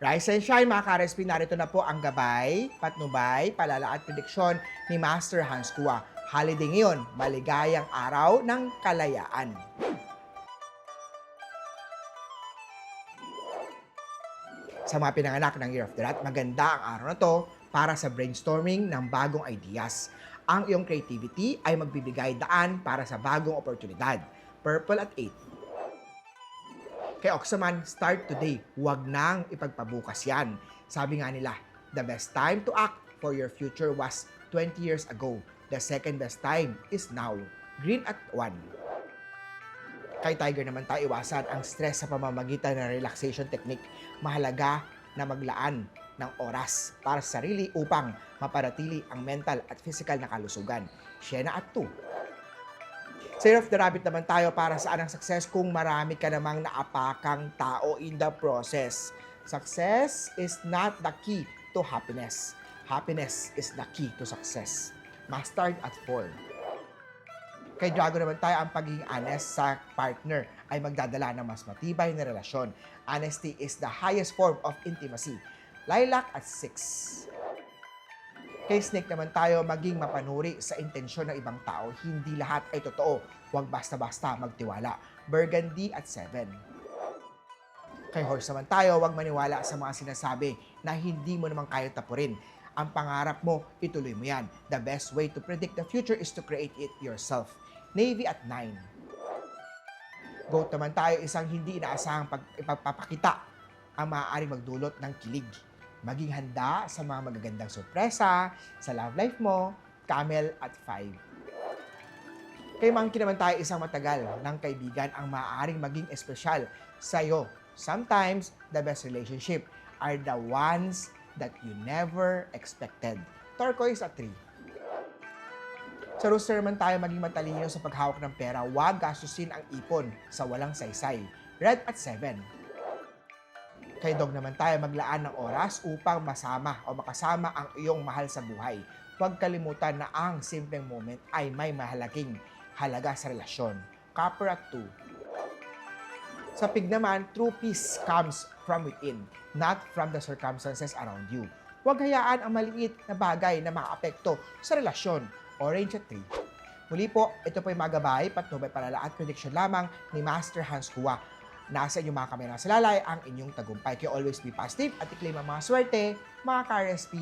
Rise and shine mga ka-RSP, narito na po ang gabay, patnubay, palala at prediksyon ni Master Hans Kua. Holiday ngayon, maligayang araw ng kalayaan. Sa mga pinanganak ng Year of the Rat, maganda ang araw na to para sa brainstorming ng bagong ideas. Ang iyong creativity ay magbibigay daan para sa bagong oportunidad. Purple at 8. Kay Oxaman, start today. Huwag nang ipagpabukas yan. Sabi nga nila, the best time to act for your future was 20 years ago. The second best time is now. Green at 1. Kay Tiger naman tayo, iwasan ang stress sa pamamagitan ng relaxation technique. Mahalaga na maglaan ng oras para sa sarili upang maparatili ang mental at physical na kalusugan. Siena at 2. Sa Year of the Rabbit naman tayo, para saan ang success kung marami ka namang naapakang tao in the process. Success is not the key to happiness. Happiness is the key to success. Mustard at 4. Kay Drago naman tayo, ang pagiging honest sa partner ay magdadala ng mas matibay na relasyon. Honesty is the highest form of intimacy. Lilac at 6. Kay Snake naman tayo, maging mapanuri sa intensyon ng ibang tao. Hindi lahat ay totoo. Huwag basta-basta magtiwala. Burgundy at 7. Kay Horse naman tayo, huwag maniwala sa mga sinasabi na hindi mo naman kaya tapurin. Ang pangarap mo, ituloy mo yan. The best way to predict the future is to create it yourself. Navy at 9. Goat naman tayo, isang hindi inaasahang ipagpapakita ang maaaring magdulot ng kilig. Maging handa sa mga magagandang sorpresa sa love life mo. Camel at 5. Kay Monkey naman tayo, isang matagal ng kaibigan ang maaaring maging espesyal sa'yo. Sometimes, the best relationship are the ones that you never expected. Turquoise at 3. Sa Rooster naman tayo, maging matalino sa paghawak ng pera. Huwag gastusin ang ipon sa walang saysay. Red at 7. Kay Dog naman tayo, maglaan ng oras upang makasama ang iyong mahal sa buhay. Huwag kalimutan na ang simpleng moment ay may mahalagang halaga sa relasyon. Copper at 2. Sa Pig naman, true peace comes from within, not from the circumstances around you. Huwag hayaan ang maliit na bagay na makaapekto sa relasyon. Orange at 3. Muli po, ito po yung magabay, patnubay, palala at prediction lamang ni Master Hans Kua. Nasa inyong mga kamera sa lalay ang inyong tagumpay. Kaya always be positive at i-claim ang mga swerte, mga ka-RSP.